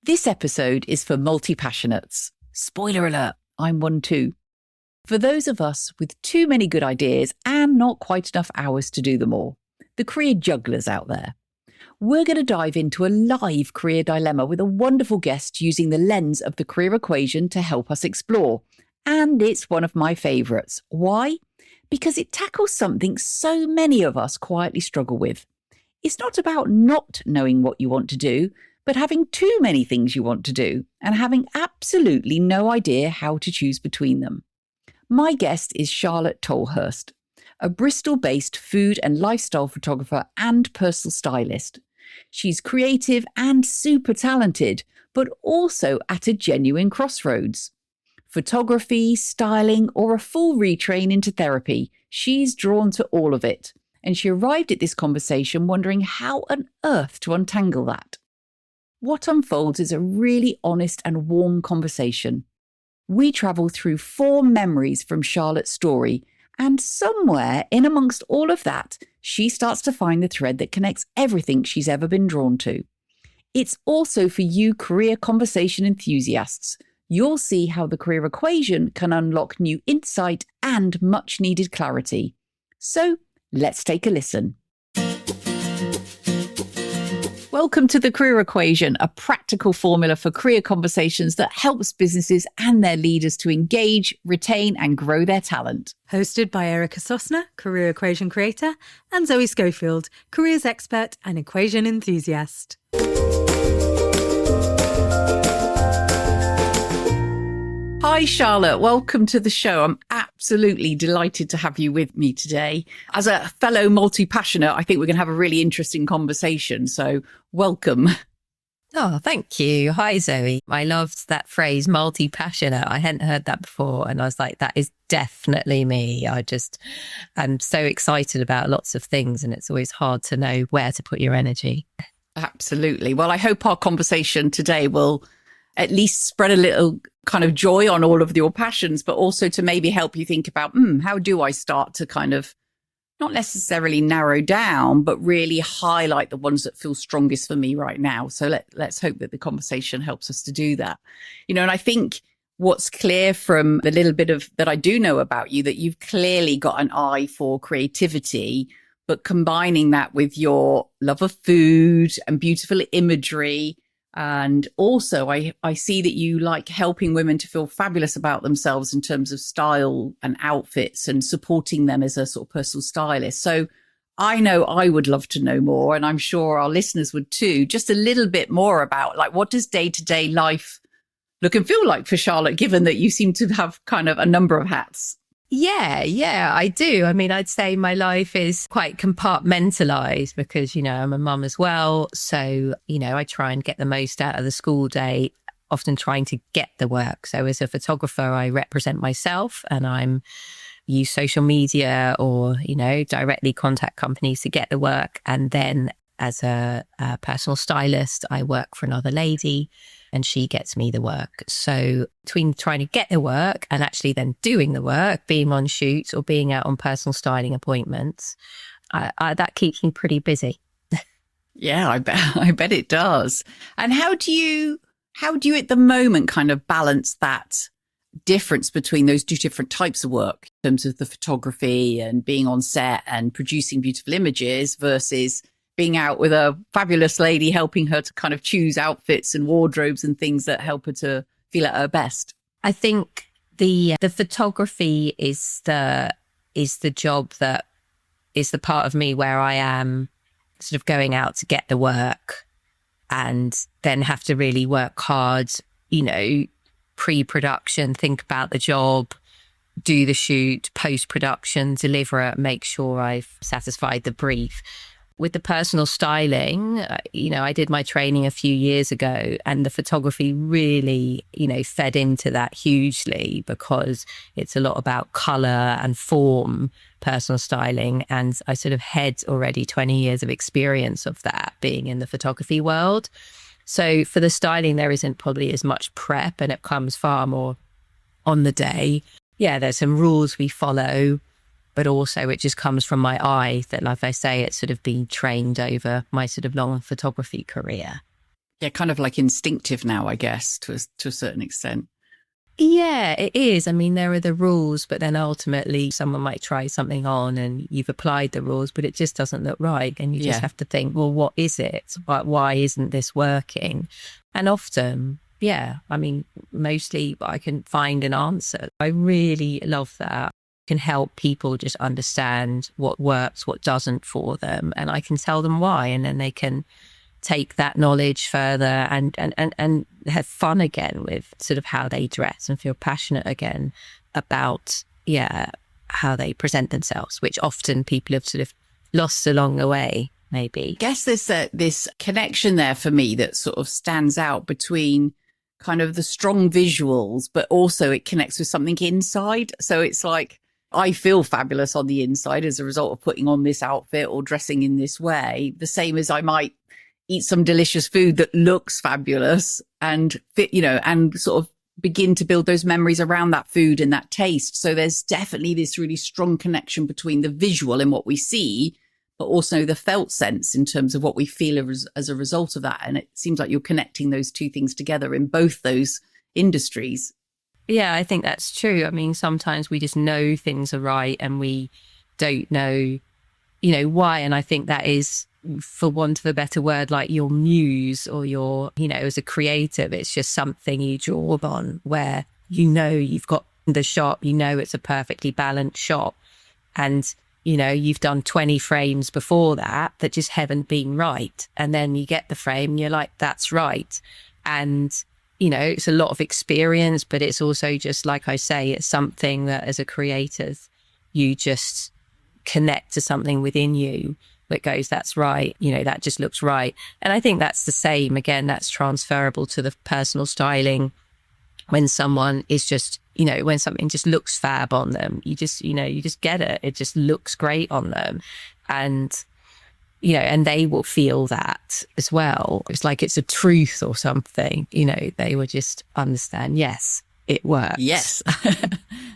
This episode is for multi-passionates. Spoiler alert, I'm one too. For those of us with too many good ideas and not quite enough hours to do them all, the career jugglers out there. We're going to dive into a live career dilemma with a wonderful guest using the lens of the career equation to help us explore. And it's one of my favourites. Why? Because it tackles something so many of us quietly struggle with. It's not about not knowing what you want to do, but having too many things you want to do and having absolutely no idea how to choose between them. My guest is Charlotte Tolhurst, a Bristol-based food and lifestyle photographer and personal stylist. She's creative and super talented, but also at a genuine crossroads. Photography, styling, or a full retrain into therapy, she's drawn to all of it. And she arrived at this conversation wondering how on earth to untangle that. What unfolds is a really honest and warm conversation. We travel through 4 memories from Charlotte's story, and somewhere in amongst all of that, she starts to find the thread that connects everything she's ever been drawn to. It's also for you career conversation enthusiasts. You'll see how the career equation can unlock new insight and much needed clarity. So let's take a listen. Welcome to the Career Equation, a practical formula for career conversations that helps businesses and their leaders to engage, retain, and grow their talent. Hosted by Erica Sosner, Career Equation creator, and Zoe Schofield, careers expert and equation enthusiast. Hi, Charlotte. Welcome to the show. I'm absolutely delighted to have you with me today. As a fellow multi-passionate, I think we're going to have a really interesting conversation. So welcome. Oh, thank you. Hi, Zoe. I loved that phrase, multi-passionate. I hadn't heard that before. And I was like, that is definitely me. I'm so excited about lots of things, and it's always hard to know where to put your energy. Absolutely. Well, I hope our conversation today will at least spread a little kind of joy on all of your passions, but also to maybe help you think about, how do I start to kind of not necessarily narrow down, but really highlight the ones that feel strongest for me right now. So let's hope that the conversation helps us to do that. And I think what's clear from the little bit of that I do know about you, that you've clearly got an eye for creativity, but combining that with your love of food and beautiful imagery. And also, I see that you like helping women to feel fabulous about themselves in terms of style and outfits and supporting them as a sort of personal stylist. So I know I would love to know more, and I'm sure our listeners would too, just a little bit more about like, what does day-to-day life look and feel like for Charlotte, given that you seem to have kind of a number of hats? Yeah, I do. I mean, I'd say my life is quite compartmentalized because, I'm a mum as well. So, I try and get the most out of the school day, often trying to get the work. So as a photographer, I represent myself and use social media or, directly contact companies to get the work. And then as a personal stylist, I work for another lady and she gets me the work. So between trying to get the work and actually then doing the work, being on shoots or being out on personal styling appointments, that keeps me pretty busy. Yeah, I bet it does. And how do you at the moment kind of balance that difference between those 2 different types of work in terms of the photography and being on set and producing beautiful images versus being out with a fabulous lady, helping her to kind of choose outfits and wardrobes and things that help her to feel at her best? I think the photography is the job that is the part of me where I am sort of going out to get the work and then have to really work hard, pre-production, think about the job, do the shoot, post-production, deliver it, make sure I've satisfied the brief. With the personal styling, I did my training a few years ago and the photography really, fed into that hugely because it's a lot about colour and form, personal styling. And I sort of had already 20 years of experience of that being in the photography world. So for the styling, there isn't probably as much prep and it comes far more on the day. Yeah, there's some rules we follow. But also it just comes from my eye that, like I say, it's sort of been trained over my sort of long photography career. Yeah, kind of like instinctive now, I guess, to a certain extent. Yeah, it is. I mean, there are the rules, but then ultimately someone might try something on and you've applied the rules, but it just doesn't look right. And you just have to think, well, what is it? Why isn't this working? And often, yeah, I mean, mostly I can find an answer. I really love that. I can help people just understand what works, what doesn't for them. And I can tell them why. And then they can take that knowledge further and have fun again with sort of how they dress and feel passionate again about, how they present themselves, which often people have sort of lost along the way, maybe. I guess there's this connection there for me that sort of stands out between kind of the strong visuals, but also it connects with something inside. So it's like, I feel fabulous on the inside as a result of putting on this outfit or dressing in this way, the same as I might eat some delicious food that looks fabulous and fit, and sort of begin to build those memories around that food and that taste. So there's definitely this really strong connection between the visual and what we see, but also the felt sense in terms of what we feel as a result of that. And it seems like you're connecting those two things together in both those industries. Yeah, I think that's true. I mean, sometimes we just know things are right and we don't know, why. And I think that is, for want of a better word, like your muse or your, as a creative, it's just something you draw on where, you've got the shot, it's a perfectly balanced shot. And, you've done 20 frames before that just haven't been right. And then you get the frame and you're like, that's right. And, it's a lot of experience, but it's also just, like I say, it's something that as a creative, you just connect to something within you that goes, that's right, that just looks right. And I think that's the same, again, that's transferable to the personal styling. When someone is just, when something just looks fab on them, you just get it. It just looks great on them. And, and they will feel that as well. It's like it's a truth or something, they will just understand, yes, it works. Yes,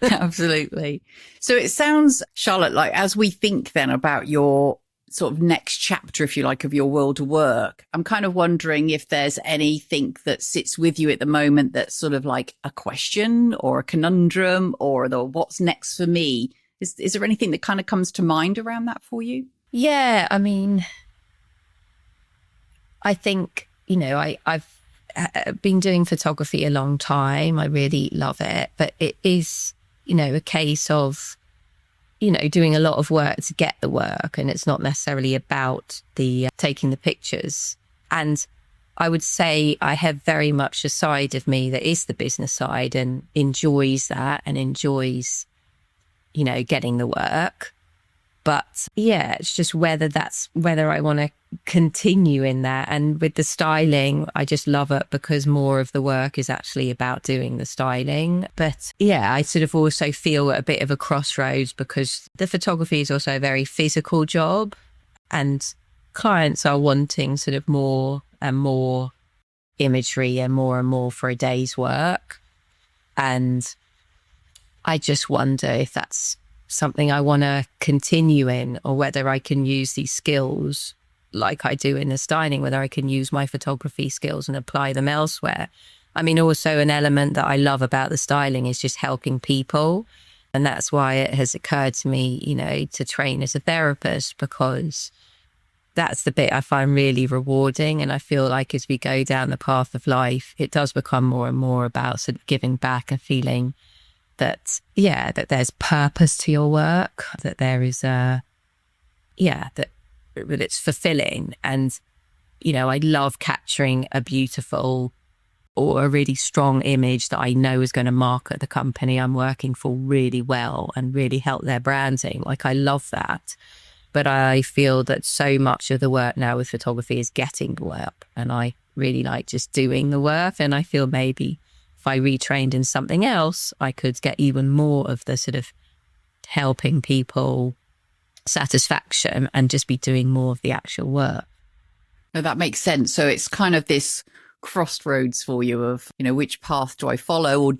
absolutely. So it sounds, Charlotte, like as we think then about your sort of next chapter, if you like, of your world of work, I'm kind of wondering if there's anything that sits with you at the moment that's sort of like a question or a conundrum or the what's next for me. Is there anything that kind of comes to mind around that for you? Yeah, I mean, I think, I've been doing photography a long time. I really love it, but it is, a case of, doing a lot of work to get the work. And it's not necessarily about the taking the pictures. And I would say I have very much a side of me that is the business side and enjoys that and enjoys, getting the work. But yeah, it's just whether I want to continue in that. And with the styling, I just love it because more of the work is actually about doing the styling. But yeah, I sort of also feel at a bit of a crossroads because the photography is also a very physical job and clients are wanting sort of more and more imagery and more for a day's work. And I just wonder if that's something I want to continue in or whether I can use these skills like I do in the styling, whether I can use my photography skills and apply them elsewhere. I mean, also an element that I love about the styling is just helping people. And that's why it has occurred to me, to train as a therapist, because that's the bit I find really rewarding. And I feel like as we go down the path of life, it does become more and more about sort of giving back and feeling that there's purpose to your work, that there is that it's fulfilling. And, I love capturing a beautiful or a really strong image that I know is going to market the company I'm working for really well and really help their branding. Like, I love that. But I feel that so much of the work now with photography is getting the work. And I really like just doing the work. And I feel maybe if I retrained in something else, I could get even more of the sort of helping people satisfaction and just be doing more of the actual work. No, that makes sense. So it's kind of this crossroads for you of, which path do I follow, or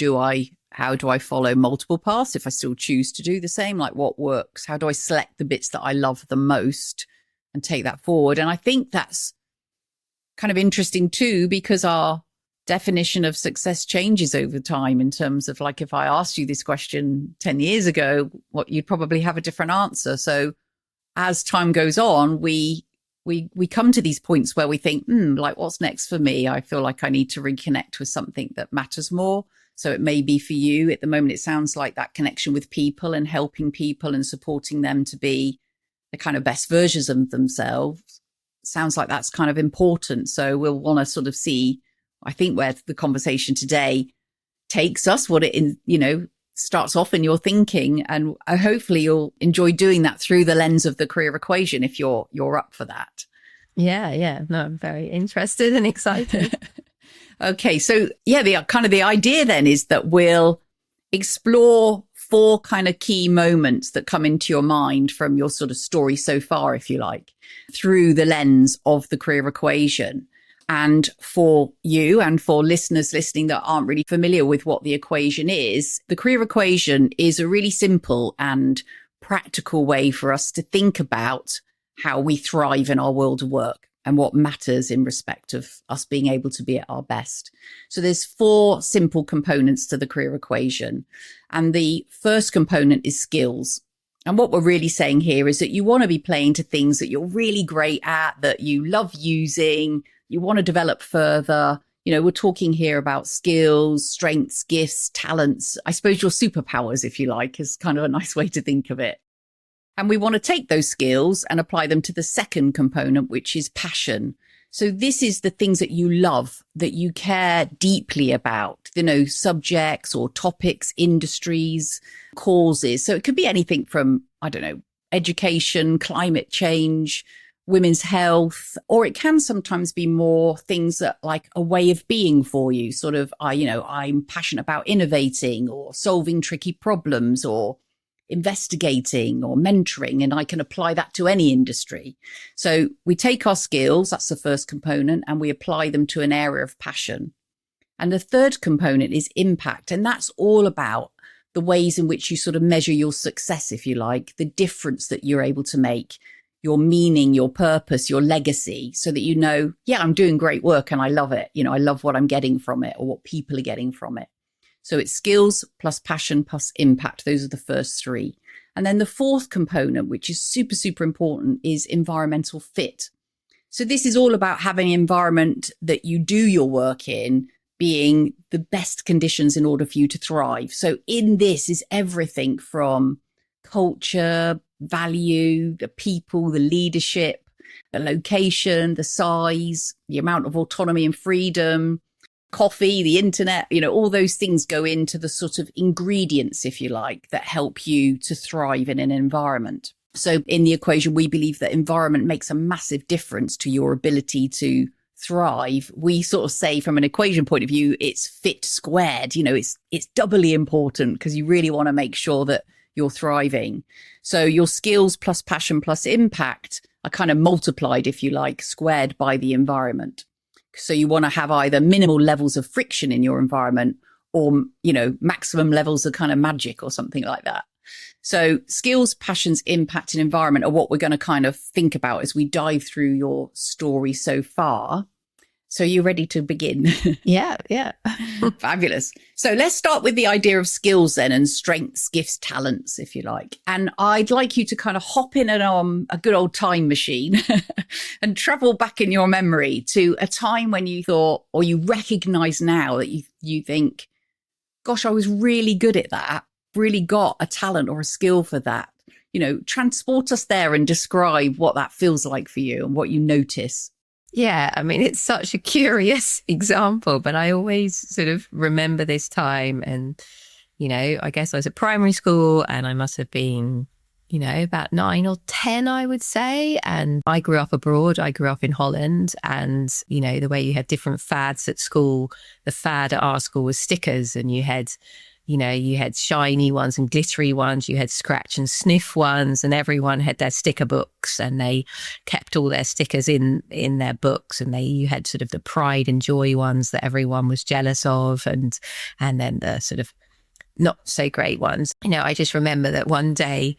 how do I follow multiple paths if I still choose to do the same? Like, what works? How do I select the bits that I love the most and take that forward? And I think that's kind of interesting too, because our definition of success changes over time in terms of, like, if I asked you this question 10 years ago, what you'd probably have a different answer. So as time goes on, we come to these points where we think, like, what's next for me? I feel like I need to reconnect with something that matters more. So it may be for you at the moment, it sounds like that connection with people and helping people and supporting them to be the kind of best versions of themselves. Sounds like that's kind of important. So we'll want to sort of see, I think, where the conversation today takes us, what it, starts off in your thinking. And hopefully you'll enjoy doing that through the lens of the career equation if you're up for that. Yeah. No, I'm very interested and excited. Okay. So the idea then is that we'll explore 4 kind of key moments that come into your mind from your sort of story so far, if you like, through the lens of the career equation. And for you and for listeners listening that aren't really familiar with what the equation is, the career equation is a really simple and practical way for us to think about how we thrive in our world of work and what matters in respect of us being able to be at our best. So there's 4 simple components to the career equation. And the first component is skills. And what we're really saying here is that you want to be playing to things that you're really great at, that you love using, you want to develop further. We're talking here about skills, strengths, gifts, talents. I suppose your superpowers, if you like, is kind of a nice way to think of it. And we want to take those skills and apply them to the second component, which is passion. So this is the things that you love, that you care deeply about, subjects or topics, industries, causes. So it could be anything from, education, climate change, women's health, or it can sometimes be more things that like a way of being for you. Sort of, I'm passionate about innovating or solving tricky problems or investigating or mentoring, and I can apply that to any industry. So we take our skills, that's the first component, and we apply them to an area of passion. And the third component is impact. And that's all about the ways in which you sort of measure your success, if you like, the difference that you're able to make, your meaning, your purpose, your legacy, so that I'm doing great work and I love it. I love what I'm getting from it or what people are getting from it. So it's skills plus passion plus impact. Those are the first 3. And then the fourth component, which is super, super important, is environmental fit. So this is all about having an environment that you do your work in being the best conditions in order for you to thrive. So in this is everything from culture, value, the people, the leadership, the location, the size, the amount of autonomy and freedom, coffee, the internet, all those things go into the sort of ingredients, if you like, that help you to thrive in an environment. So in the equation, we believe that environment makes a massive difference to your ability to thrive. We sort of say from an equation point of view, it's fit squared, it's doubly important because you really want to make sure that you're thriving. So your skills plus passion plus impact are kind of multiplied, if you like, squared by the environment. So you want to have either minimal levels of friction in your environment or, maximum levels of kind of magic or something like that. So skills, passions, impact, and environment are what we're going to kind of think about as we dive through your story so far. So you're ready to begin? Yeah. Fabulous. So let's start with the idea of skills then, and strengths, gifts, talents, if you like. And I'd like you to kind of hop in a good old time machine and travel back in your memory to a time when you thought, or you recognize now that you think, gosh, I was really good at that, really got a talent or a skill for that. Transport us there and describe what that feels like for you and what you notice. Yeah, I mean, it's such a curious example, but I always sort of remember this time. And, I guess I was at primary school and I must have been, about 9 or 10, I would say. And I grew up abroad. I grew up in Holland. And, the way you had different fads at school, the fad at our school was stickers, and you had shiny ones and glittery ones, you had scratch and sniff ones, and everyone had their sticker books, and they kept all their stickers in their books, and you had sort of the pride and joy ones that everyone was jealous of, and then the sort of not so great ones. I just remember that one day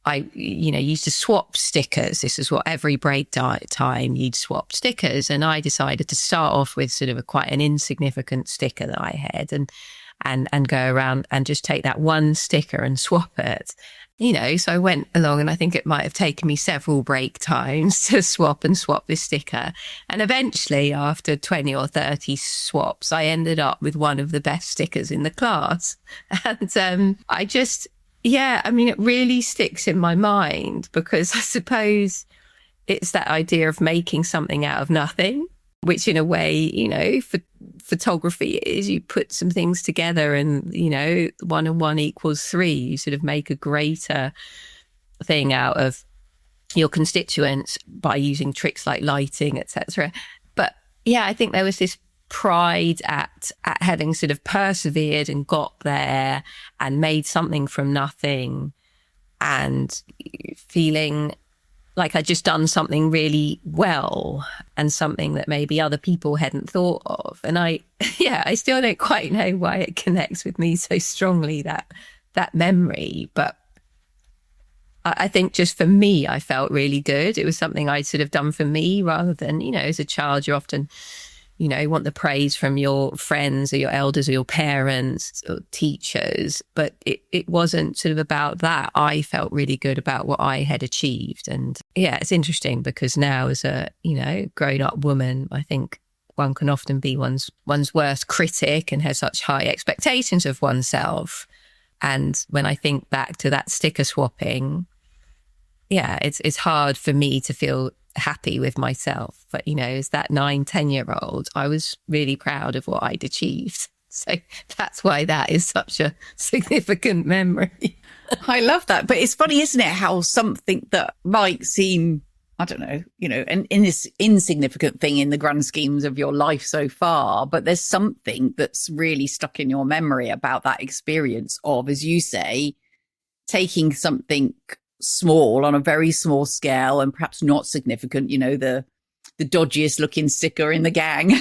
I used to swap stickers. This is what every break time you'd swap stickers. And I decided to start off with sort of quite an insignificant sticker that I had and go around and just take that one sticker and swap it. So I went along, and I think it might have taken me several break times to swap this sticker. And eventually, after 20 or 30 swaps, I ended up with one of the best stickers in the class. And it really sticks in my mind, because I suppose it's that idea of making something out of nothing, which in a way, photography is. You put some things together and, 1 and 1 equals 3. You sort of make a greater thing out of your constituents by using tricks like lighting, etc. But yeah, I think there was this pride at having sort of persevered and got there and made something from nothing, and feeling like I'd just done something really well and something that maybe other people hadn't thought of. And I still don't quite know why it connects with me so strongly, that memory. But I think just for me, I felt really good. It was something I'd sort of done for me, rather than, as a child, you often, want the praise from your friends or your elders or your parents or teachers. But it wasn't sort of about that. I felt really good about what I had achieved. And yeah, it's interesting, because now as a, grown up woman, I think one can often be one's worst critic and has such high expectations of oneself. And when I think back to that sticker swapping, yeah, it's hard for me to feel happy with myself. But, as that 9-10-year-old, I was really proud of what I'd achieved. So that's why that is such a significant memory. I love that. But it's funny, isn't it, how something that might seem, I don't know, an insignificant thing in the grand schemes of your life so far, but there's something that's really stuck in your memory about that experience of, as you say, taking something small on a very small scale and perhaps not significant, the dodgiest looking sticker in the gang,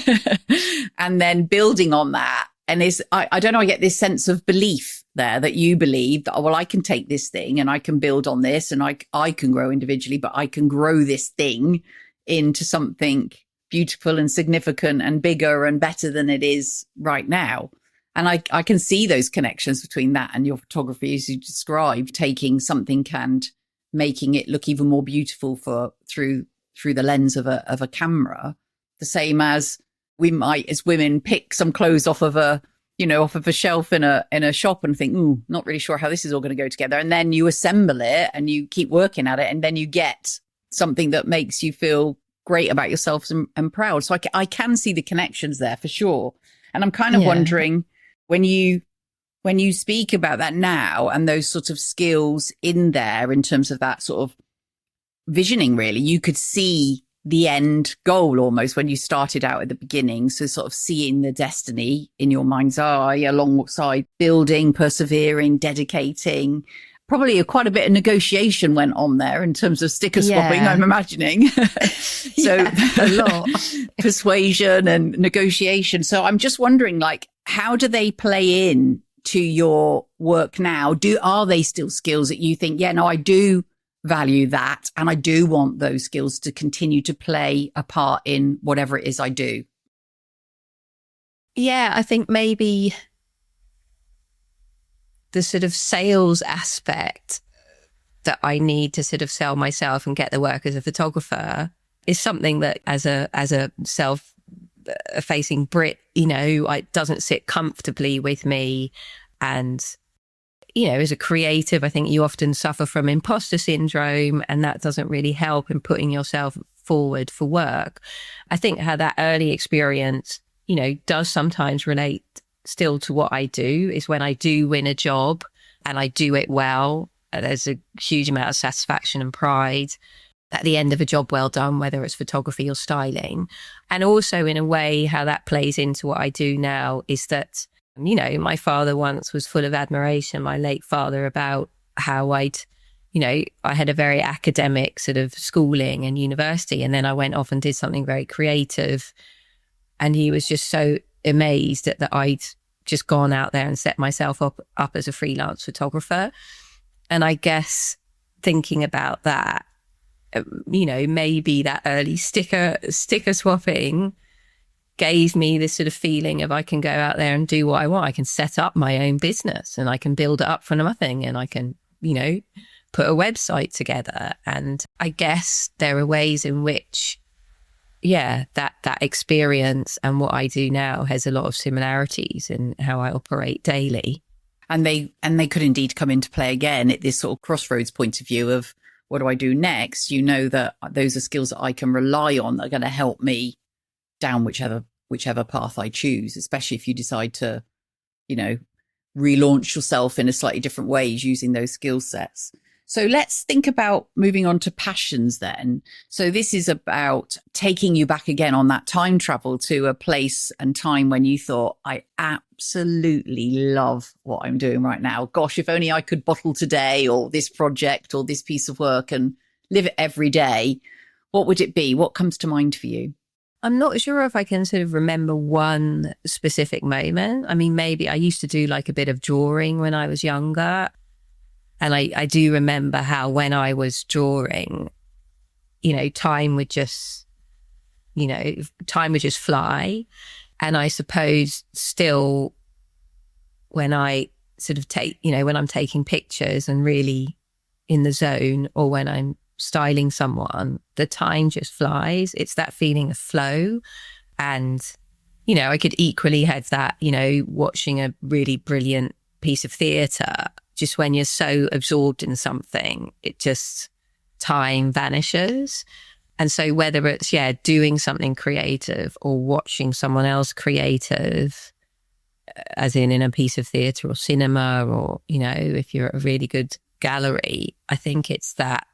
and then building on that. And I don't know, I get this sense of belief there, that you believe that, I can take this thing and I can build on this, and I can grow individually, but I can grow this thing into something beautiful and significant and bigger and better than it is right now. And I can see those connections between that and your photography, as you described, taking something and making it look even more beautiful through the lens of a camera. The same as we might, as women, pick some clothes off of a shelf in a shop and think, not really sure how this is all going to go together. And then you assemble it and you keep working at it, and then you get something that makes you feel great about yourself and proud. So I can see the connections there for sure. And I'm kind of wondering, when you speak about that now and those sorts of skills in there, in terms of that sort of visioning, really, you could see the end goal almost when you started out at the beginning. So sort of seeing the destiny in your mind's eye alongside building, persevering, dedicating. Probably quite a bit of negotiation went on there in terms of sticker swapping, I'm imagining. So a lot. Persuasion and negotiation. So I'm just wondering, how do they play in to your work now? Are they still skills that you think, I do value that, and I do want those skills to continue to play a part in whatever it is I do? Yeah, I think maybe the sort of sales aspect that I need to sort of sell myself and get the work as a photographer is something that as a self-facing Brit, it doesn't sit comfortably with me. And, as a creative, I think you often suffer from imposter syndrome, and that doesn't really help in putting yourself forward for work. I think how that early experience, does sometimes relate still to what I do, is when I do win a job and I do it well, there's a huge amount of satisfaction and pride at the end of a job well done, whether it's photography or styling. And also, in a way, how that plays into what I do now is that, my father once was full of admiration, my late father, about how I had a very academic sort of schooling and university, and then I went off and did something very creative. And he was just so amazed that I'd just gone out there and set myself up as a freelance photographer. And I guess thinking about that, maybe that early sticker swapping gave me this sort of feeling of I can go out there and do what I want. I can set up my own business and I can build it up from nothing, and I can, put a website together. And I guess there are ways in which, that experience and what I do now has a lot of similarities in how I operate daily. And they could indeed come into play again at this sort of crossroads point of view of what do I do next? That those are skills that I can rely on that are going to help me down whichever path I choose, especially if you decide to, relaunch yourself in a slightly different ways using those skill sets. So let's think about moving on to passions then. So this is about taking you back again on that time travel to a place and time when you thought, I absolutely love what I'm doing right now. Gosh, if only I could bottle today or this project or this piece of work and live it every day. What would it be? What comes to mind for you? I'm not sure if I can sort of remember one specific moment. I mean, maybe I used to do like a bit of drawing when I was younger. And I do remember how when I was drawing, time would just fly. And I suppose still when I sort of when I'm taking pictures and really in the zone, or when I'm styling someone, the time just flies. It's that feeling of flow. And, I could equally have that, watching a really brilliant piece of theatre. Just when you're so absorbed in something, it just, time vanishes. And so whether it's, doing something creative or watching someone else creative, as in a piece of theatre or cinema, or, if you're at a really good gallery, I think it's that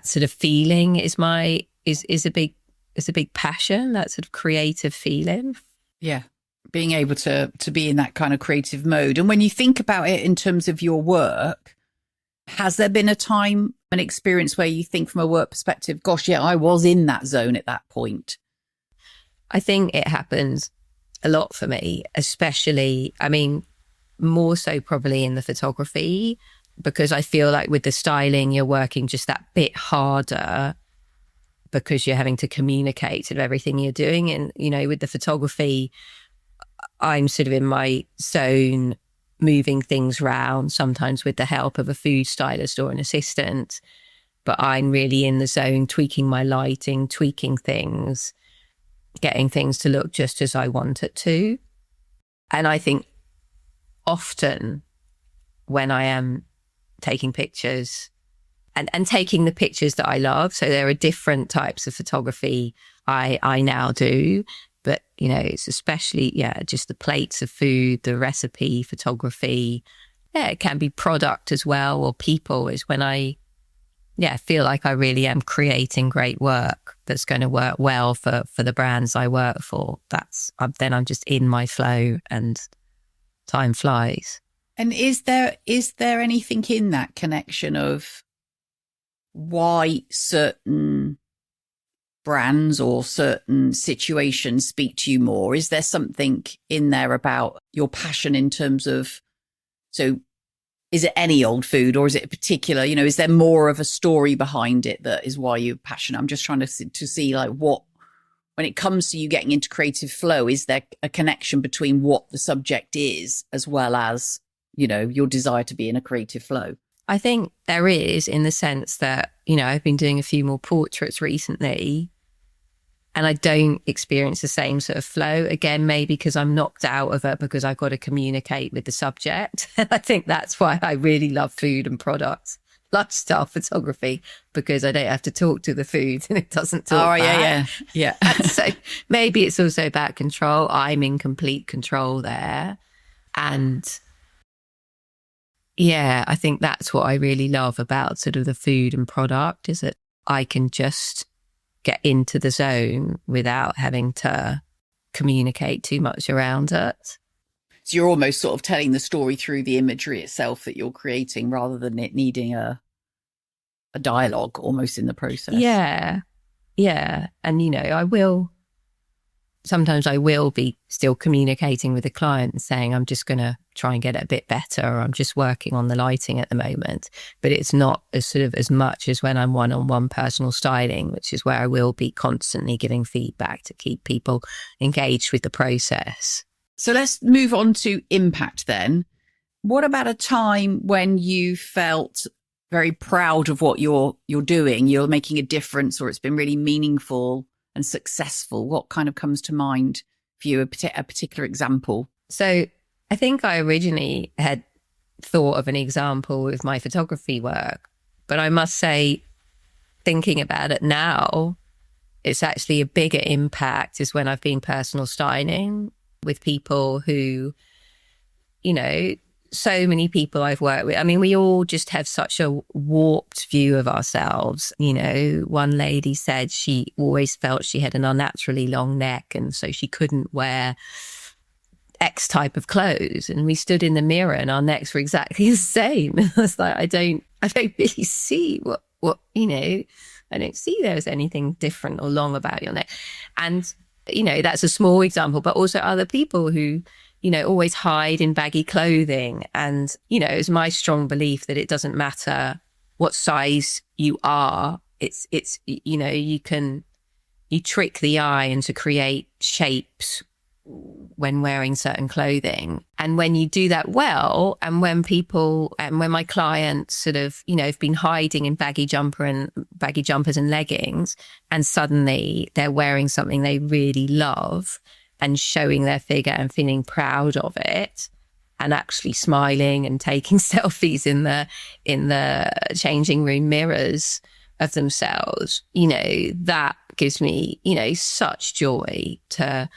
sort of feeling is a big passion, that sort of creative feeling. Yeah. Being able to be in that kind of creative mode. And when you think about it in terms of your work, has there been a time, an experience where you think from a work perspective, gosh, I was in that zone at that point? I think it happens a lot for me, especially, more so probably in the photography, because I feel like with the styling, you're working just that bit harder because you're having to communicate sort of everything you're doing. And, with the photography, I'm sort of in my zone, moving things around, sometimes with the help of a food stylist or an assistant. But I'm really in the zone, tweaking my lighting, tweaking things, getting things to look just as I want it to. And I think often when I am taking pictures and taking the pictures that I love, so there are different types of photography I now do. But, it's especially, just the plates of food, the recipe photography. Yeah, it can be product as well, or people, is when I feel like I really am creating great work that's going to work well for the brands I work for. Then I'm just in my flow and time flies. And is there anything in that connection of why certain brands or certain situations speak to you more? Is there something in there about your passion in terms of, so is it any old food, or is it a particular, is there more of a story behind it that is why you're passionate? I'm just trying to see like what, when it comes to you getting into creative flow, is there a connection between what the subject is as well as, your desire to be in a creative flow? I think there is, in the sense that, I've been doing a few more portraits recently, and I don't experience the same sort of flow. Again, maybe because I'm knocked out of it because I've got to communicate with the subject. And I think that's why I really love food and products, lifestyle photography, because I don't have to talk to the food and it doesn't talk back. Yeah. And so maybe it's also about control. I'm in complete control there. And I think that's what I really love about sort of the food and product, is that I can just get into the zone without having to communicate too much around it. So you're almost sort of telling the story through the imagery itself that you're creating, rather than it needing a dialogue almost in the process. Yeah. And, I will sometimes I will be still communicating with the client and saying, I'm just going to try and get it a bit better, or I'm just working on the lighting at the moment. But it's not as much as when I'm one-on-one personal styling, which is where I will be constantly giving feedback to keep people engaged with the process. So let's move on to impact then. What about a time when you felt very proud of what you're doing, you're making a difference, or it's been really meaningful and successful? What kind of comes to mind for you, a particular example? So I think I originally had thought of an example with my photography work, but I must say, thinking about it now, it's actually a bigger impact is when I've been personal styling with people who, you know, so many people I've worked with. I mean, we all just have such a warped view of ourselves. You know, one lady said she always felt she had an unnaturally long neck, and so she couldn't wear X type of clothes. And we stood in the mirror and our necks were exactly the same. I was like, I don't really see what, you know, I don't see there's anything different or long about your neck. And, you know, that's a small example, but also other people who, you know, always hide in baggy clothing. And, you know, it's my strong belief that it doesn't matter what size you are. It's, you know, you trick the eye into create shapes when wearing certain clothing. And when you do that well, and when my clients sort of, you know, have been hiding in baggy jumpers and leggings, and suddenly they're wearing something they really love and showing their figure and feeling proud of it, and actually smiling and taking selfies in the changing room mirrors of themselves, you know, that gives me, you know, such joy to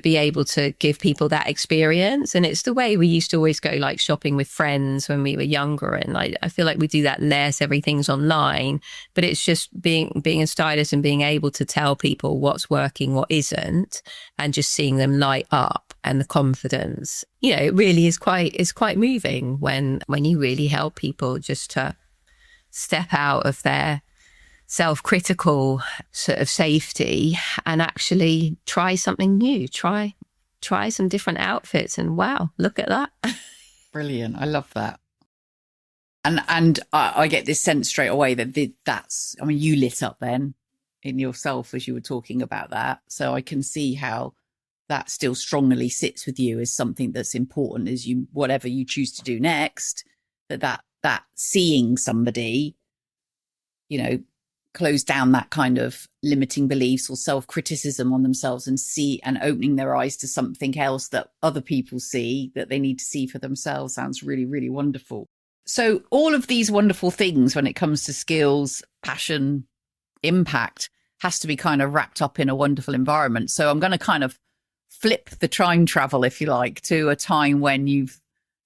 be able to give people that experience. And it's the way we used to always go like shopping with friends when we were younger. And I feel like we do that less, everything's online, but it's just being a stylist and being able to tell people what's working, what isn't, and just seeing them light up and the confidence. You know, it really is quite moving when you really help people just to step out of their self-critical sort of safety and actually try something new, try some different outfits, and wow, look at that. Brilliant. I love that. And I get this sense straight away that's, I mean, you lit up then in yourself as you were talking about that. So I can see how that still strongly sits with you as something that's important as you, whatever you choose to do next, that seeing somebody, you know, close down that kind of limiting beliefs or self-criticism on themselves and opening their eyes to something else that other people see that they need to see for themselves sounds really, really wonderful. So all of these wonderful things when it comes to skills, passion, impact has to be kind of wrapped up in a wonderful environment. So I'm going to kind of flip the time travel, if you like, to a time when you've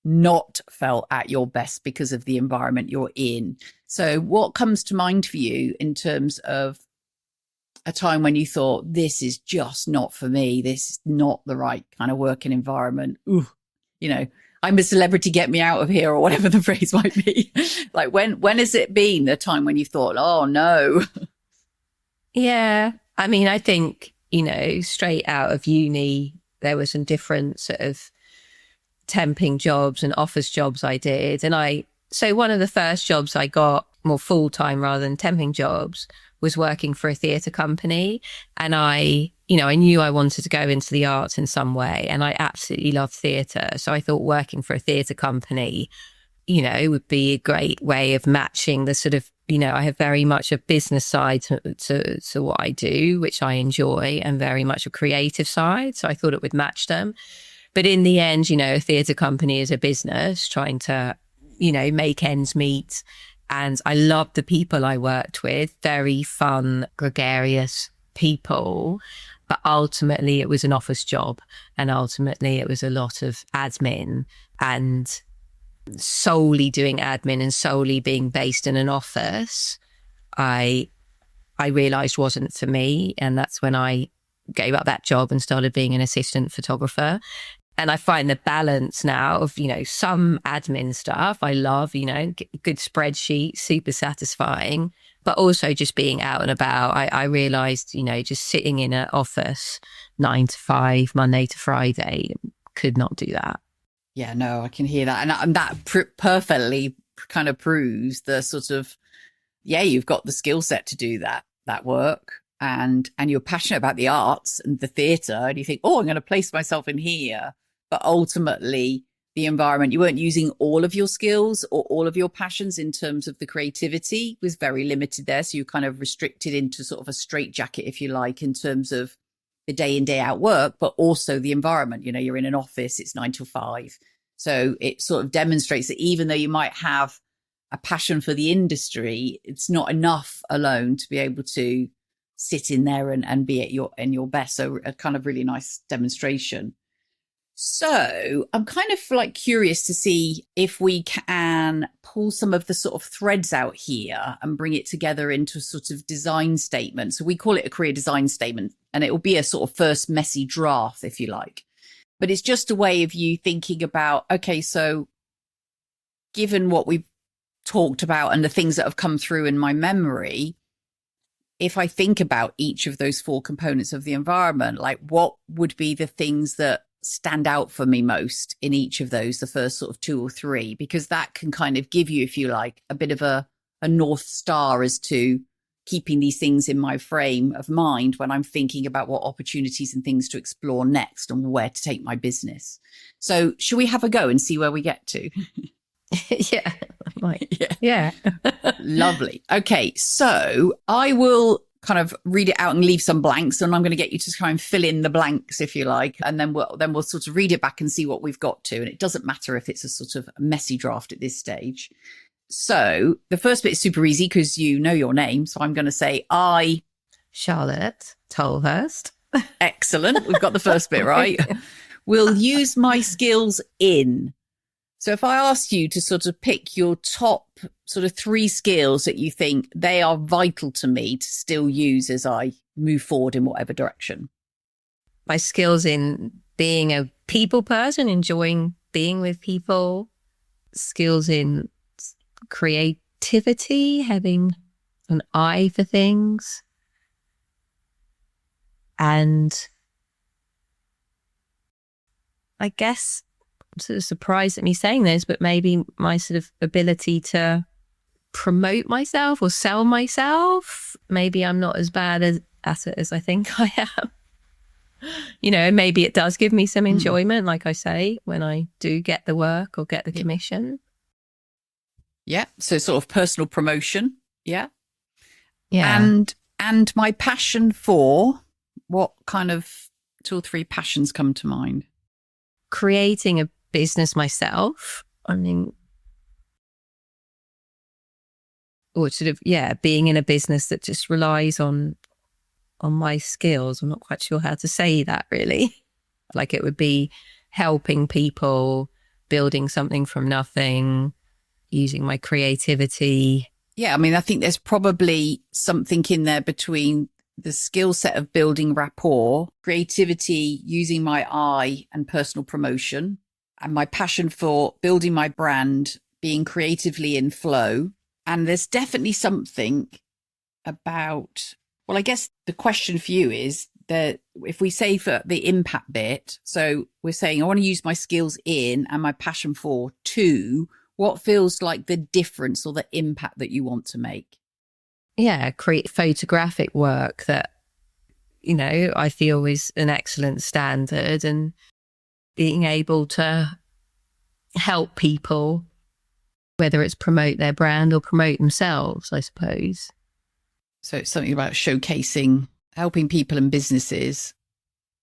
not felt at your best because of the environment you're in. So what comes to mind for you in terms of a time when you thought, this is just not for me, this is not the right kind of working environment? Ooh, you know, I'm a celebrity, get me out of here, or whatever the phrase might be. Like when has it been the time when you thought, oh no? Yeah, I mean, I think, you know, straight out of uni, there were some different sort of temping jobs and office jobs I did. And so one of the first jobs I got, more full-time rather than temping jobs, was working for a theatre company. And I knew I wanted to go into the arts in some way, and I absolutely love theatre. So I thought working for a theatre company, you know, would be a great way of matching the sort of, you know, I have very much a business side to what I do, which I enjoy, and very much a creative side. So I thought it would match them. But in the end, you know, a theatre company is a business trying to, you know, make ends meet. And I loved the people I worked with, very fun, gregarious people. But ultimately, it was an office job. And ultimately, it was a lot of admin, and solely doing admin and solely being based in an office, I realised wasn't for me. And that's when I gave up that job and started being an assistant photographer. And I find the balance now of, you know, some admin stuff I love, you know, good spreadsheet, super satisfying, but also just being out and about. I realized, just sitting in an office 9 to 5, Monday to Friday, could not do that. Yeah, no, I can hear that. And that perfectly kind of proves the sort of, you've got the skill set to do that work, and you're passionate about the arts and the theatre, and you think, I'm going to place myself in here. But ultimately, the environment, you weren't using all of your skills or all of your passions in terms of the creativity was very limited there. So you kind of restricted into sort of a straitjacket, if you like, in terms of the day in, day out work, but also the environment. You're in an office, it's 9 to 5. So it sort of demonstrates that even though you might have a passion for the industry, it's not enough alone to be able to sit in there and be at your best. So a kind of really nice demonstration. So I'm kind of like curious to see if we can pull some of the sort of threads out here and bring it together into a sort of design statement. So we call it a career design statement, and it will be a sort of first messy draft, if you like. But it's just a way of you thinking about, okay, so given what we've talked about and the things that have come through in my memory, if I think about each of those 4 components of the environment, like what would be the things that stand out for me most in each of those, the first sort of 2 or 3, because that can kind of give you, if you like, a bit of a North Star as to keeping these things in my frame of mind when I'm thinking about what opportunities and things to explore next and where to take my business. So should we have a go and see where we get to? Yeah. Yeah. Lovely. Okay. So I will kind of read it out and leave some blanks, and I'm going to get you to try and fill in the blanks, if you like, and then we'll sort of read it back and see what we've got to. And it doesn't matter if it's a sort of messy draft at this stage. So the first bit is super easy because you know your name. So I'm going to say Charlotte Tolhurst. Excellent. We've got the first bit right. Will use my skills in. So if I ask you to sort of pick your top sort of 3 skills that you think they are vital to me to still use as I move forward in whatever direction. My skills in being a people person, enjoying being with people, skills in creativity, having an eye for things, and I guess I'm sort of surprised at me saying this, but maybe my sort of ability to promote myself or sell myself. Maybe I'm not as bad at it as I think I am. Maybe it does give me some enjoyment, like I say, when I do get the work or get the commission. Yeah. So sort of personal promotion. Yeah. Yeah. And my passion for, what kind of 2 or 3 passions come to mind? Creating a business myself. I mean, or sort of, being in a business that just relies on my skills. I'm not quite sure how to say that really. Like it would be helping people, building something from nothing, using my creativity. Yeah, I mean, I think there's probably something in there between the skill set of building rapport, creativity, using my eye and personal promotion, and my passion for building my brand, being creatively in flow. And there's definitely something about, well, I guess the question for you is that if we say for the impact bit, so we're saying I want to use my skills in and my passion for to, what feels like the difference or the impact that you want to make? Yeah, create photographic work that, I feel is an excellent standard, and being able to help people, whether it's promote their brand or promote themselves, I suppose. So it's something about showcasing, helping people and businesses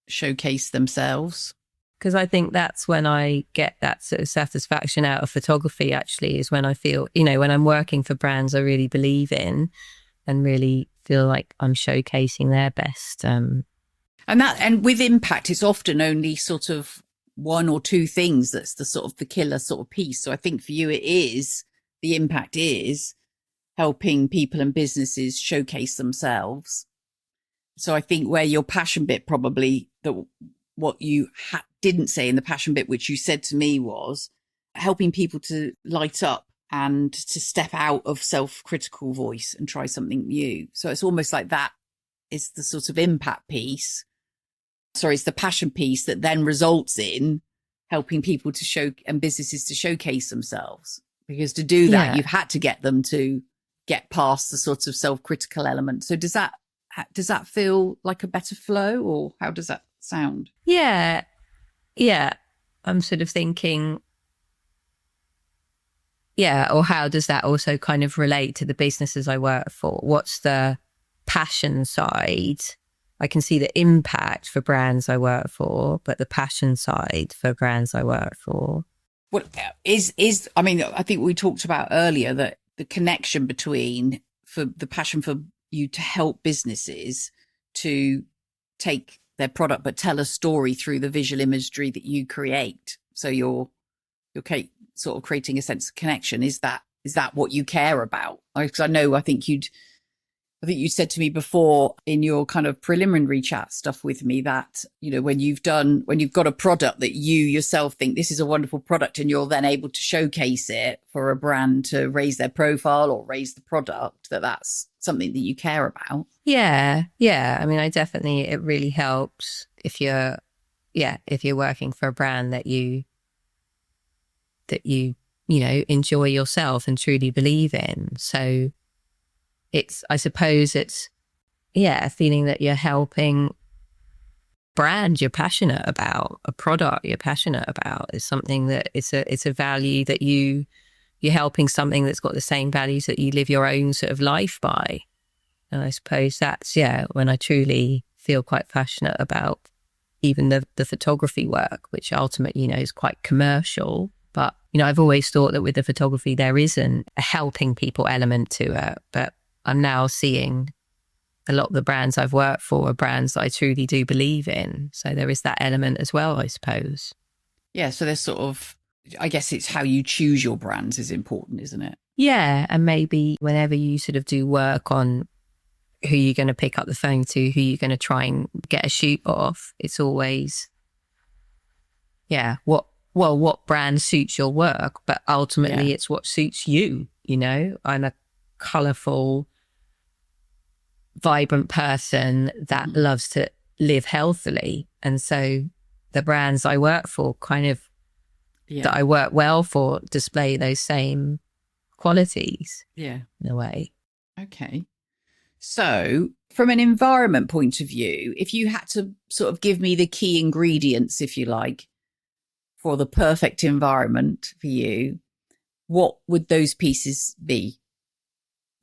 showcase themselves. Because I think that's when I get that sort of satisfaction out of photography, actually, is when I feel, when I'm working for brands I really believe in and really feel like I'm showcasing their best. And with impact, it's often only sort of 1 or 2 things that's the sort of the killer sort of piece. So I think for you, the impact is helping people and businesses showcase themselves. So I think where your passion bit probably, that what you didn't say in the passion bit, which you said to me, was helping people to light up and to step out of self-critical voice and try something new. So it's almost like that is the sort of impact piece. Sorry, it's the passion piece that then results in helping people to show and businesses to showcase themselves. Because to do that, you've had to get them to get past the sort of self-critical element. So does that feel like a better flow, or how does that sound? Yeah. I'm sort of thinking, or how does that also kind of relate to the businesses I work for? What's the passion side? I can see the impact for brands I work for, but the passion side for brands I work for. What I mean, I think we talked about earlier that the connection between for the passion for you to help businesses to take their product but tell a story through the visual imagery that you create. So you're sort of creating a sense of connection. Is that what you care about? Because I think you said to me before in your kind of preliminary chat stuff with me that, you know, when you've got a product that you yourself think this is a wonderful product and you're then able to showcase it for a brand to raise their profile or raise the product, that's something that you care about. Yeah. I mean, it really helps if you're working for a brand that you enjoy yourself and truly believe in. So I suppose it's a feeling that you're helping brand you're passionate about, a product you're passionate about is something that it's a value that you're helping something that's got the same values that you live your own sort of life by. And I suppose that's, when I truly feel quite passionate about even the photography work, which ultimately, is quite commercial. But, I've always thought that with the photography, there isn't a helping people element to it. But I'm now seeing a lot of the brands I've worked for are brands that I truly do believe in. So there is that element as well, I suppose. Yeah. So there's sort of, I guess it's how you choose your brands is important, isn't it? Yeah. And maybe whenever you sort of do work on who you're going to pick up the phone to, who you're going to try and get a shoot off, it's always, what brand suits your work, but ultimately it's what suits you. I'm a colourful, vibrant person that loves to live healthily. And so the brands I work for that I work well for display those same qualities in a way. Okay. So from an environment point of view, if you had to sort of give me the key ingredients, if you like, for the perfect environment for you, what would those pieces be?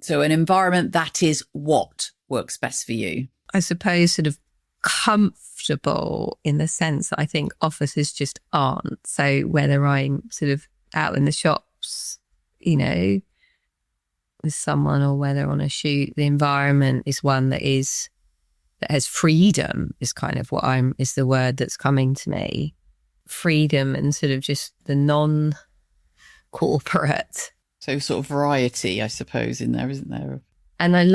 So an environment that is what works best for you? I suppose sort of comfortable in the sense that I think offices just aren't. So whether I'm sort of out in the shops, with someone, or whether on a shoot, the environment is one that has freedom is kind of is the word that's coming to me. Freedom and sort of just the non-corporate. So sort of variety, I suppose, in there, isn't there? And I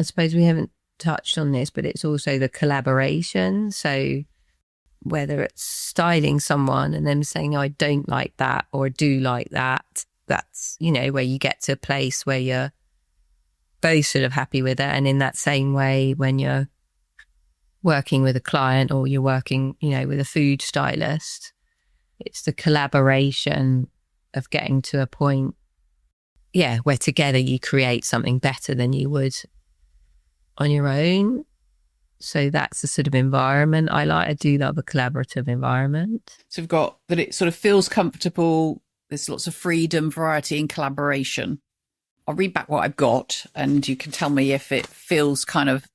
suppose we haven't touched on this, but it's also the collaboration. So whether it's styling someone and them saying, oh, I don't like that, or I do like that, that's, where you get to a place where you're both sort of happy with it. And in that same way, when you're working with a client or you're working, with a food stylist, it's the collaboration of getting to a point where together you create something better than you would on your own. So that's the sort of environment I like. I do love a collaborative environment. So we've got that it sort of feels comfortable. There's lots of freedom, variety and collaboration. I'll read back what I've got and you can tell me if it feels kind of,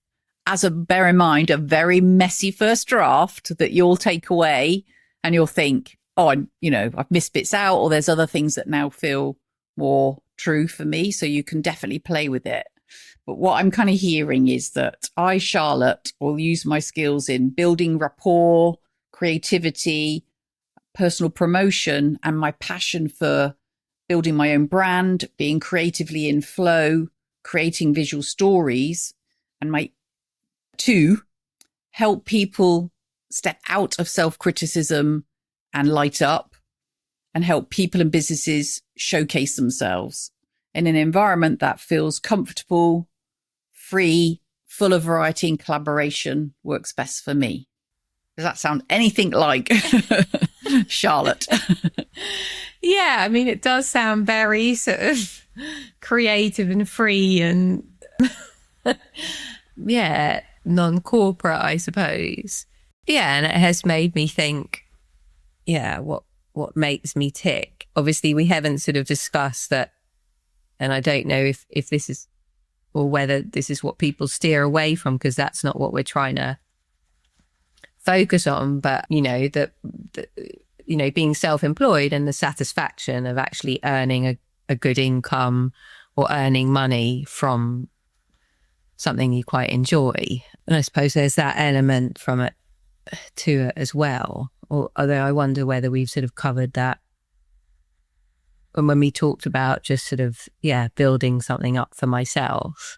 bear in mind, a very messy first draft that you'll take away and you'll think, oh, I've missed bits out, or there's other things that now feel more true for me. So you can definitely play with it. But what I'm kind of hearing is that I, Charlotte, will use my skills in building rapport, creativity, personal promotion, and my passion for building my own brand, being creatively in flow, creating visual stories, and my two, help people step out of self-criticism and light up. and help people and businesses showcase themselves in an environment that feels comfortable, free, full of variety and collaboration works best for me. Does that sound anything like Charlotte? Yeah, I mean, it does sound very sort of creative and free and yeah, non-corporate, I suppose. Yeah, and it has made me think, yeah, what makes me tick. Obviously, we haven't sort of discussed that, and I don't know if this is, or whether this is what people steer away from, because that's not what we're trying to focus on. But, you know, being self-employed and the satisfaction of actually earning a good income or earning money from something you quite enjoy. And I suppose there's that element from it to it as well. Although I wonder whether we've sort of covered that. And when we talked about just sort of, building something up for myself.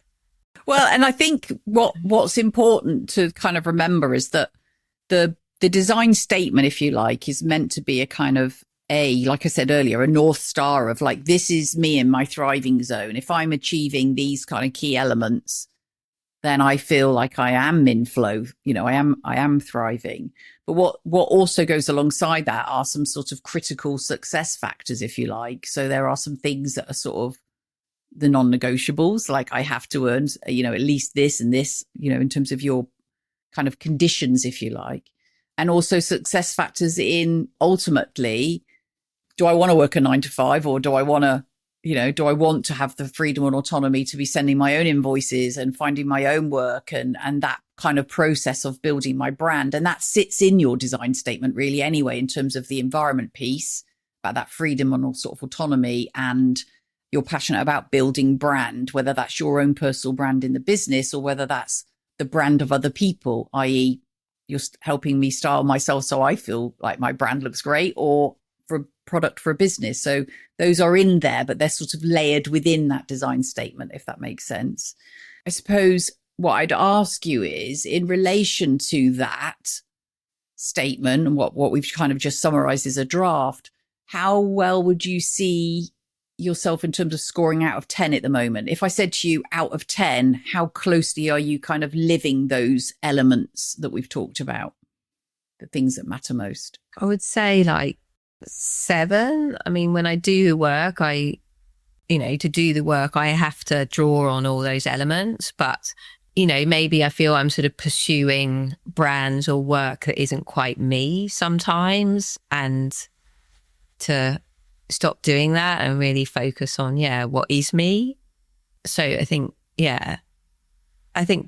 Well, and I think what's important to kind of remember is that the design statement, if you like, is meant to be a kind of like I said earlier, a North Star of like, this is me in my thriving zone. If I'm achieving these kind of key elements, then I feel like I am in flow. You know, I am thriving. But what also goes alongside that are some sort of critical success factors, if you like. So there are some things that are sort of the non-negotiables, like I have to earn, at least this and this, in terms of your kind of conditions, if you like. And also success factors in ultimately, do I want to work a 9 to 5, or do I want to have the freedom and autonomy to be sending my own invoices and finding my own work and that kind of process of building my brand? And that sits in your design statement really anyway, in terms of the environment piece, about that freedom and all sort of autonomy, and you're passionate about building brand, whether that's your own personal brand in the business or whether that's the brand of other people, i.e. you're helping me style myself so I feel like my brand looks great, or for a product for a business. So those are in there, but they're sort of layered within that design statement, if that makes sense. I suppose what I'd ask you is, in relation to that statement and what we've kind of just summarized as a draft, how well would you see yourself in terms of scoring out of 10 at the moment? If I said to you, out of 10, how closely are you kind of living those elements that we've talked about, the things that matter most? I would say like 7. I mean, when I do the work, to do the work, I have to draw on all those elements. But, maybe I feel I'm sort of pursuing brands or work that isn't quite me sometimes, and to stop doing that and really focus on, what is me. So I think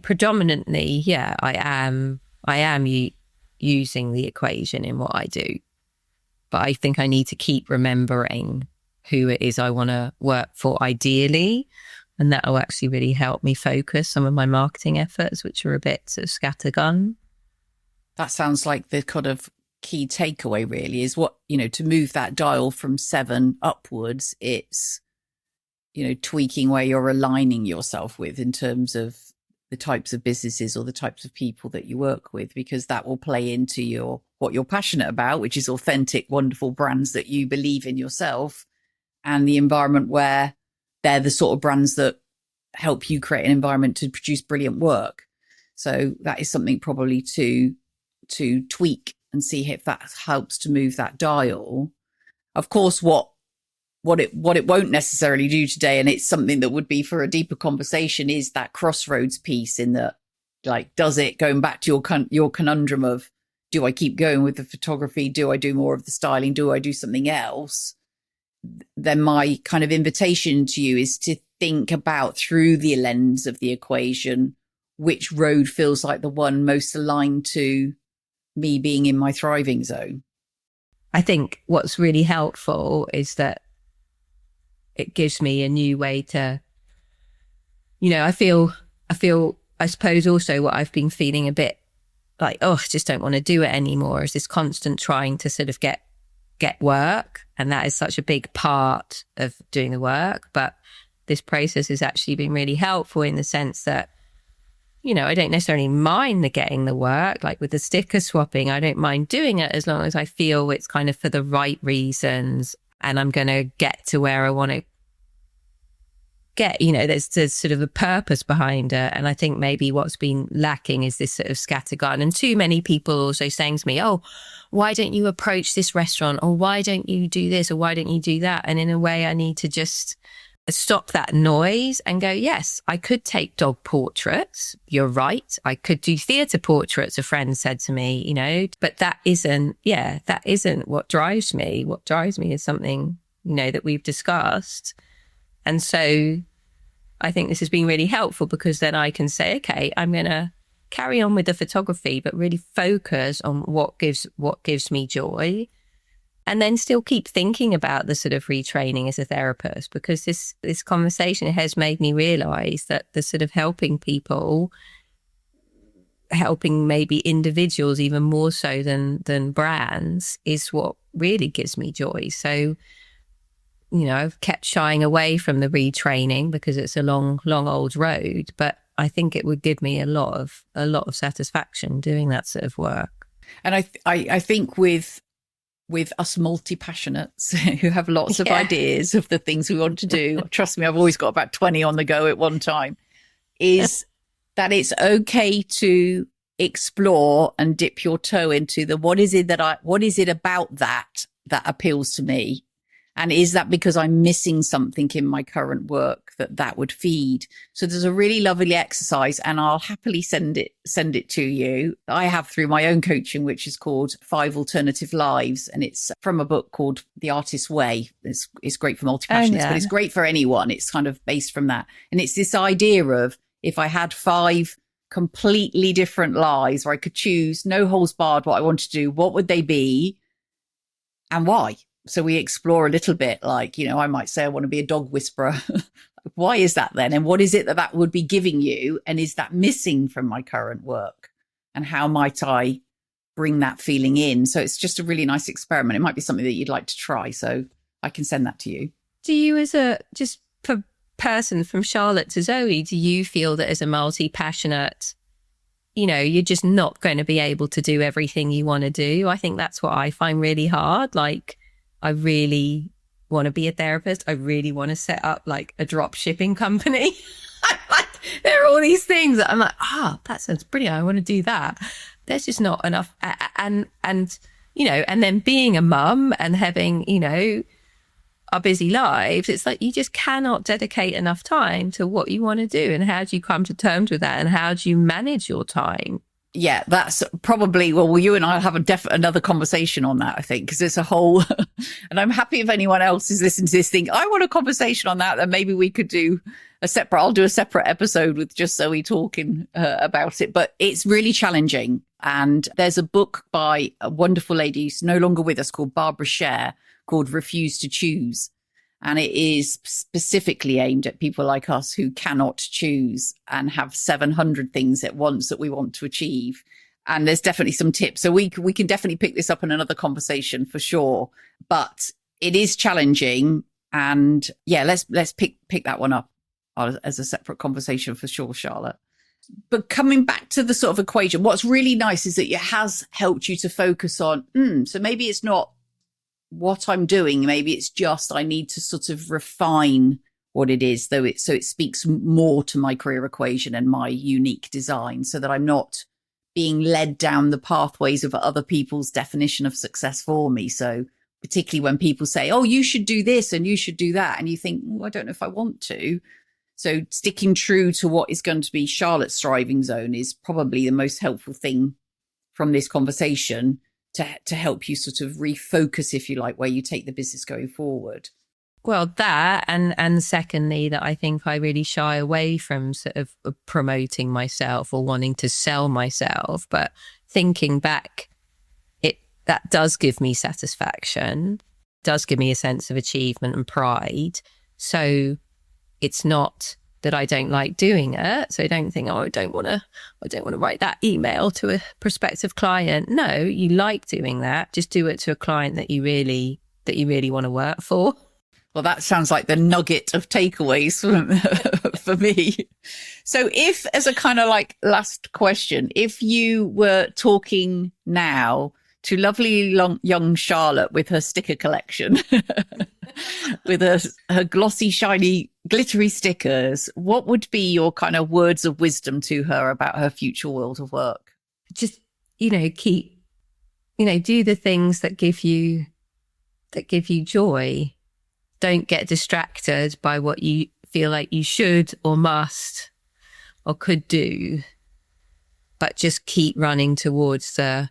predominantly, I am using the equation in what I do. But I think I need to keep remembering who it is I want to work for ideally. And that will actually really help me focus some of my marketing efforts, which are a bit sort of scattergun. That sounds like the kind of key takeaway really is what, to move that dial from 7 upwards, it's, tweaking where you're aligning yourself with in terms of the types of businesses or the types of people that you work with, because that will play into what you're passionate about, which is authentic, wonderful brands that you believe in yourself, and the environment where they're the sort of brands that help you create an environment to produce brilliant work. So that is something probably to tweak and see if that helps to move that dial. Of course, what it won't necessarily do today, and it's something that would be for a deeper conversation, is that crossroads piece, in that, like, does it, going back to your conundrum of, do I keep going with the photography? Do I do more of the styling? Do I do something else? Then my kind of invitation to you is to think about, through the lens of the equation, which road feels like the one most aligned to me being in my thriving zone. I think what's really helpful is that it gives me a new way to, I suppose also what I've been feeling a bit like, I just don't want to do it anymore, is this constant trying to sort of get work. And that is such a big part of doing the work. But this process has actually been really helpful in the sense that, I don't necessarily mind getting the work, like with the sticker swapping. I don't mind doing it as long as I feel it's kind of for the right reasons and I'm going to get to where I want to get. There's sort of a purpose behind it. And I think maybe what's been lacking is this sort of scattergun, and too many people also saying to me, oh, why don't you approach this restaurant, or why don't you do this, or why don't you do that? And in a way, I need to just stop that noise and go, yes, I could take dog portraits. You're right. I could do theatre portraits, a friend said to me, but that isn't what drives me. What drives me is something, that we've discussed. And so I think this has been really helpful, because then I can say, okay, I'm going to carry on with the photography, but really focus on what gives me joy. And then still keep thinking about the sort of retraining as a therapist, because this conversation has made me realize that the sort of helping people, helping maybe individuals even more so than brands, is what really gives me joy. So, I've kept shying away from the retraining because it's a long old road, but I think it would give me a lot of satisfaction doing that sort of work. And I think with us multi-passionates who have lots of ideas of the things we want to do, trust me, I've always got about 20 on the go at one time, is that it's okay to explore and dip your toe into what is it about that appeals to me? And is that because I'm missing something in my current work that would feed? So there's a really lovely exercise, and I'll happily send it to you. I have through my own coaching, which is called 5 Alternative Lives. And it's from a book called The Artist's Way. It's great for multi-passionates, but it's great for anyone. It's kind of based from that. And it's this idea of, if I had 5 completely different lives where I could choose, no holes barred, what I want to do, what would they be and why? So we explore a little bit, like, I might say I want to be a dog whisperer. Why is that then? And what is it that would be giving you? And is that missing from my current work? And how might I bring that feeling in? So it's just a really nice experiment. It might be something that you'd like to try. So I can send that to you. Do you, as a just person from Charlotte to Zoe, do you feel that as a multi-passionate, you're just not going to be able to do everything you want to do? I think that's what I find really hard. Like, I really want to be a therapist. I really want to set up like a drop shipping company. There are all these things that I'm like, that sounds brilliant. I want to do that. There's just not enough. And then being a mum and having, our busy lives, it's like you just cannot dedicate enough time to what you want to do. And how do you come to terms with that? And how do you manage your time? Yeah, that's probably, well, you and I'll have another conversation on that, I think, because it's a whole, and I'm happy if anyone else is listening to this thing, I want a conversation on that, then maybe we could do I'll do a separate episode with just Zoe talking about it, but it's really challenging. And there's a book by a wonderful lady who's no longer with us called Barbara Scher called Refuse to Choose. And it is specifically aimed at people like us who cannot choose and have 700 things at once that we want to achieve. And there's definitely some tips. So we can definitely pick this up in another conversation for sure. But it is challenging. And yeah, let's pick that one up as a separate conversation for sure, Charlotte. But coming back to the sort of equation, what's really nice is that it has helped you to focus on, so maybe it's not what I'm doing, maybe it's just I need to sort of refine what it is, so it speaks more to my career equation and my unique design, so that I'm not being led down the pathways of other people's definition of success for me. So particularly when people say, oh, you should do this and you should do that, and you think, I don't know if I want to. So sticking true to what is going to be Charlotte's striving zone is probably the most helpful thing from this conversation to help you sort of refocus, if you like, where you take the business going forward. Well, that and secondly, that I think I really shy away from sort of promoting myself or wanting to sell myself. But thinking back, that does give me satisfaction, does give me a sense of achievement and pride. So it's not that I don't like doing it. So don't think, I don't want to write that email to a prospective client. No, you like doing that. Just do it to a client that you really want to work for. Well, that sounds like the nugget of takeaways for me. So if, as a kind of like last question, if you were talking now to lovely young Charlotte with her sticker collection, with her glossy, shiny, glittery stickers, what would be your kind of words of wisdom to her about her future world of work? Just, keep, do the things that give you joy. Don't get distracted by what you feel like you should or must or could do, but just keep running towards the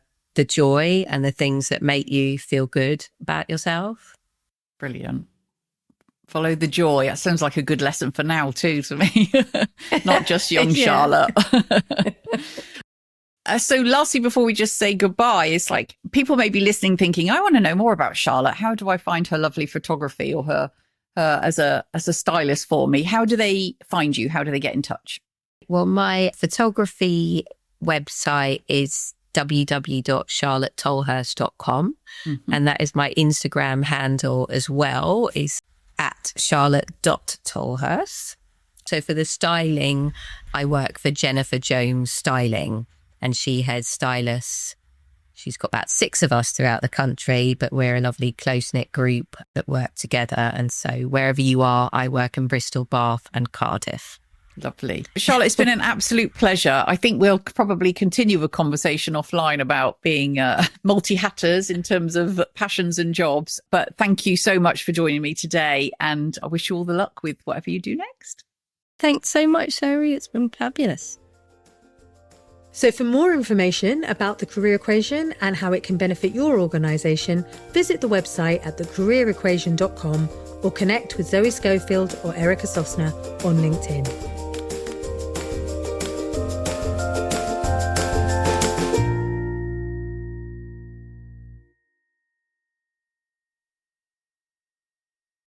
joy and the things that make you feel good about yourself. Brilliant. Follow the joy. That sounds like a good lesson for now too to me, not just young Charlotte. So lastly, before we just say goodbye, it's like people may be listening thinking, I want to know more about Charlotte. How do I find her lovely photography or her as a stylist for me? How do they find you? How do they get in touch? Well, my photography website is www.charlottetolhurst.com. And that is my Instagram handle as well, is at charlotte.tolhurst. So for the styling, I work for Jennifer Jones Styling, and she heads stylists. She's got about 6 of us throughout the country, but we're a lovely close-knit group that work together. And so wherever you are, I work in Bristol, Bath and Cardiff. Lovely. Charlotte, it's been an absolute pleasure. I think we'll probably continue a conversation offline about being multi-hatters in terms of passions and jobs. But thank you so much for joining me today. And I wish you all the luck with whatever you do next. Thanks so much, Zoe. It's been fabulous. So for more information about the Career Equation and how it can benefit your organisation, visit the website at thecareerequation.com or connect with Zoe Schofield or Erica Sosner on LinkedIn.